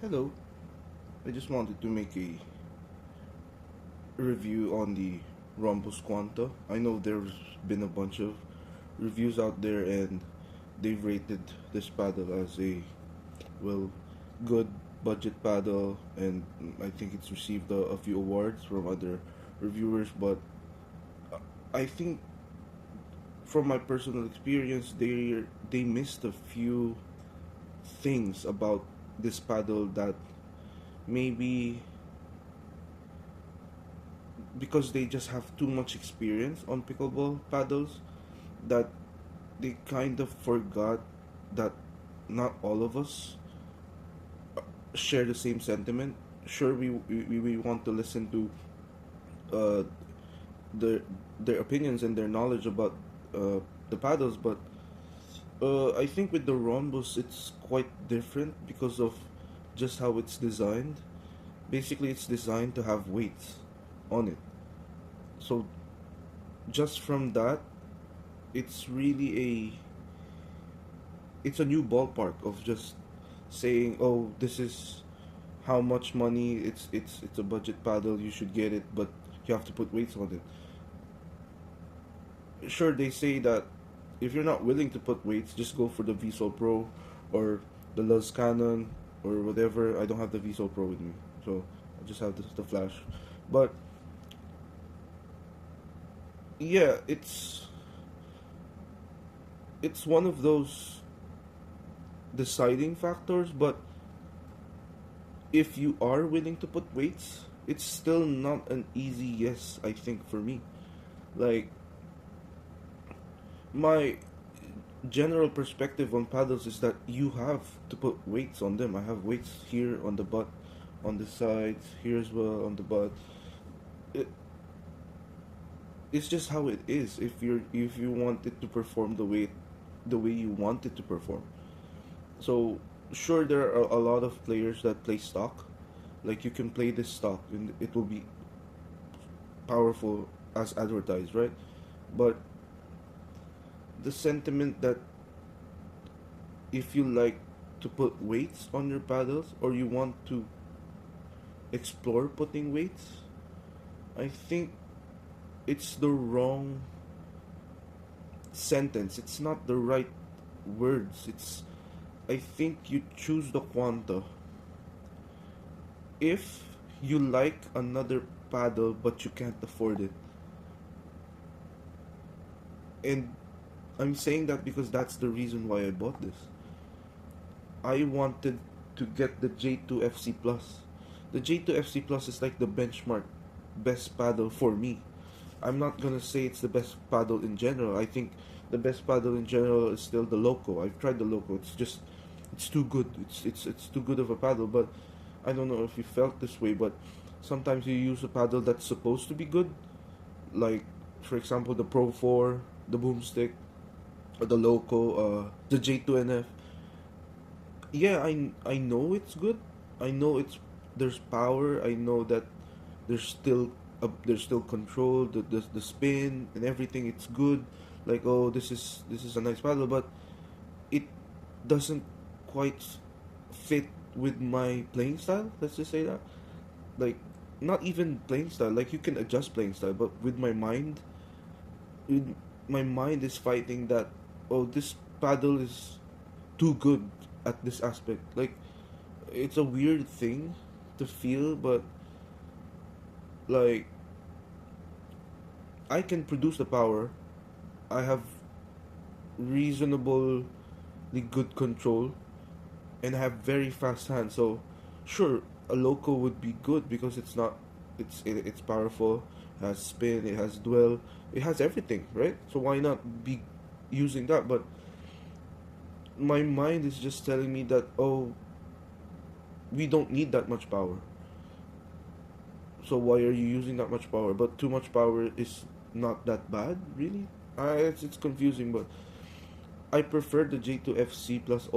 Hello. I just wanted to make a review on the Ronbus Quanta. I know there's been a bunch of reviews out there and they've rated this paddle as a well good budget paddle, and I think it's received a few awards from other reviewers, but I think from my personal experience they missed a few things about this paddle that maybe because they just have too much experience on pickleball paddles that they kind of forgot that not all of us share the same sentiment. Sure, we want to listen to uh, their their opinions and their knowledge about the paddles, but I think with the Ronbus it's quite different because of just how it's designed. Basically, it's designed to have weights on it. So just from that, it's really it's a new ballpark of just saying, oh, this is how much money. It's a budget paddle. You should get it, but you have to put weights on it. Sure, they say that if you're not willing to put weights, just go for the Visual Pro or the Luz Canon or whatever. I don't have the Visual Pro with me, so I just have the Flash. But yeah, it's one of those deciding factors, but if you are willing to put weights, it's still not an easy yes, I think, for me. Like, my general perspective on paddles is that you have to put weights on them. I have weights here on the butt, on the sides, here as well on the butt. It, it's just how it is. If you want it to perform the way you want it to perform. So sure, there are a lot of players that play stock. Like you can play this stock and it will be powerful as advertised, right? But the sentiment that if you like to put weights on your paddles or you want to explore putting weights, I think it's the wrong sentence. It's not the right words. It's I think you choose the Quanta if you like another paddle but you can't afford it. And I'm saying that because that's the reason why I bought this. I wanted to get the J2 FC Plus. The J2 FC Plus is like the benchmark best paddle for me. I'm not gonna say it's the best paddle in general. I think the best paddle in general is still the Loco. I've tried the Loco. It's too good. It's too good of a paddle. But I don't know if you felt this way. But sometimes you use a paddle that's supposed to be good, like for example the Pro 4, the Boomstick, or the Loco, the J2NF. Yeah, I know it's good. I know there's power. I know that there's still control, the spin and everything. It's good. Like, oh, this is a nice paddle, but it doesn't quite fit with my playing style. Let's just say that. Like, not even playing style. Like, you can adjust playing style, but with my mind is fighting that. Oh, this paddle is too good at this aspect. Like, it's a weird thing to feel, but like I can produce the power. I have reasonably good control and I have very fast hands. So sure, a Loco would be good because it's not it's powerful, it has spin, it has dwell, it has everything, right? So why not be using that? But my mind is just telling me that, oh, we don't need that much power. So why are you using that much power? But too much power is not that bad, really. It's confusing, but I prefer the J2FC Plus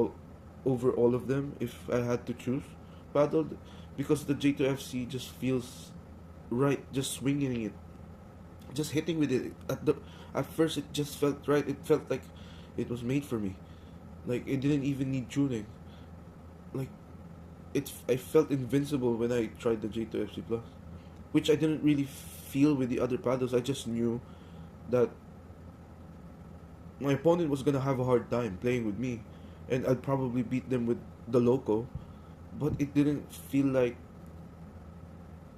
over all of them if I had to choose paddle, because the J2FC just feels right, just swinging it, just hitting with it at first it just felt right. It felt like it was made for me. Like it didn't even need tuning. Like I felt invincible when I tried the J2FC Plus, which I didn't really feel with the other paddles. I just knew that my opponent was gonna have a hard time playing with me, and I'd probably beat them with the loco, but it didn't feel like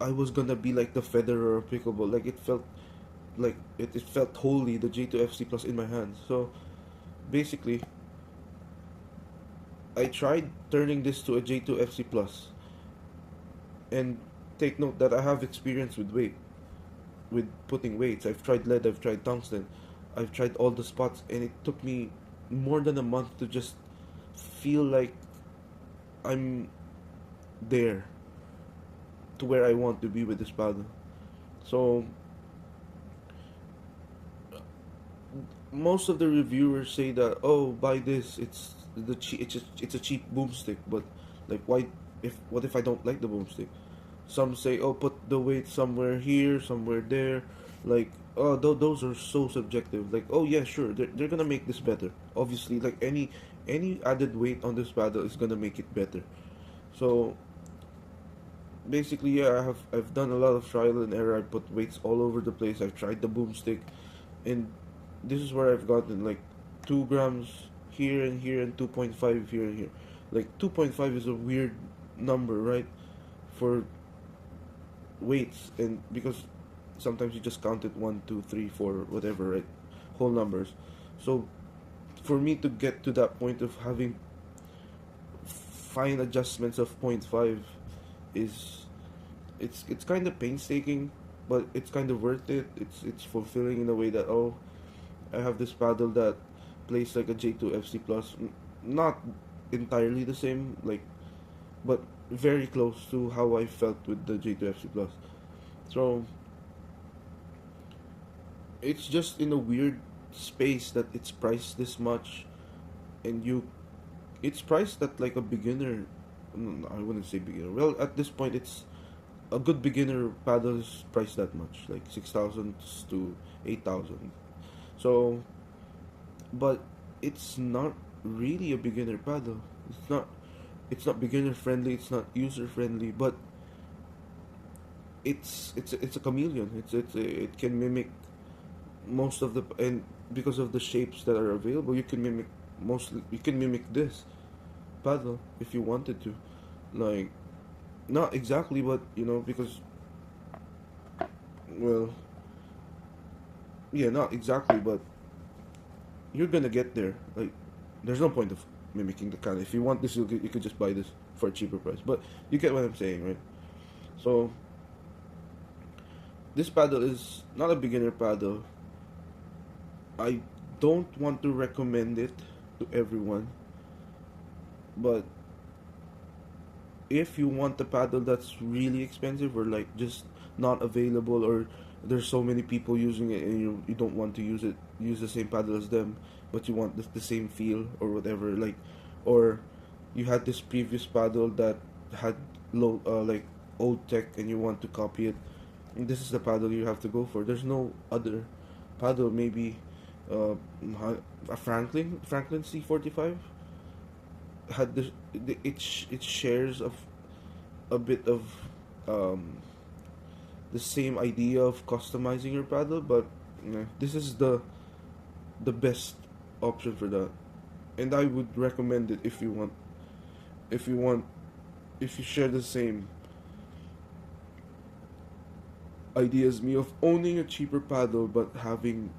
I was gonna be like the Federer or Pickleball. Like it felt like it felt wholly the J2FC Plus in my hands. So basically, I tried turning this to a J2FC Plus, and take note that I have experience with putting weights. I've tried lead, I've tried tungsten, I've tried all the spots, and it took me more than a month to just feel like I'm there to where I want to be with this paddle. So most of the reviewers say that, oh, buy this, it's a cheap boomstick, but like, why, if what if I don't like the boomstick? Some say, oh, put the weight somewhere here, somewhere there. Like, oh, those are so subjective. Like, oh yeah, sure, they're gonna make this better. Obviously, like any added weight on this paddle is gonna make it better. So basically, yeah, I've done a lot of trial and error. I put weights all over the place. I've tried the boomstick, and this is where I've gotten like 2 grams here and here and 2.5 here and here. Like 2.5 is a weird number, right? For weights, and because sometimes you just count it 1, 2, 3, 4, whatever, right? Whole numbers. So for me to get to that point of having fine adjustments of 0.5 is it's kind of painstaking, but it's kind of worth it. It's fulfilling in a way that, oh, I have this paddle that plays like a J2FC Plus, not entirely the same, like, but very close to how I felt with the J2FC Plus. So it's just in a weird space that it's priced this much, and it's priced at like a beginner. I wouldn't say beginner. Well, at this point, it's a good beginner paddle is priced that much, like 6,000 to 8,000. So, but it's not really a beginner paddle. It's not beginner friendly. It's not user friendly. But it's a chameleon. It can mimic most of the, and because of the shapes that are available, you can mimic this paddle if you wanted to, like, not exactly, but because, well, yeah, not exactly, but you're gonna get there. Like, there's no point of mimicking the kind. If you want this, you could just buy this for a cheaper price. But you get what I'm saying, right? So this paddle is not a beginner paddle. I don't want to recommend it to everyone, but if you want a paddle that's really expensive, or like just not available, or there's so many people using it and you don't want to use the same paddle as them, but you want the same feel or whatever, like, or you had this previous paddle that had low like old tech and you want to copy it, and this is the paddle you have to go for. There's no other paddle. Maybe a Franklin C45 had it shares of a bit of the same idea of customizing your paddle, but this is the best option for that, and I would recommend it if you share the same idea as me of owning a cheaper paddle but having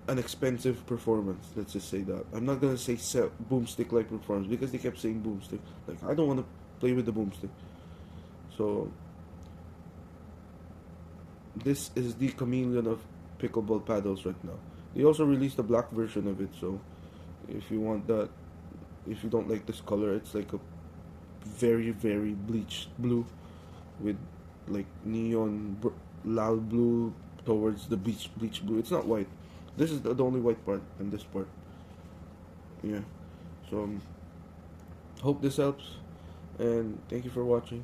an expensive performance. Let's just say that. I'm not gonna say boomstick like performance, because they kept saying boomstick. Like, I don't want to play with the boomstick. So this is the chameleon of pickleball paddles right now. They also released a black version of it, so if you want that, if you don't like this color, it's like a very, very bleached blue with like neon loud blue towards the bleach blue. It's not white. This is the only white part, and this part. Yeah. So hope this helps, and thank you for watching.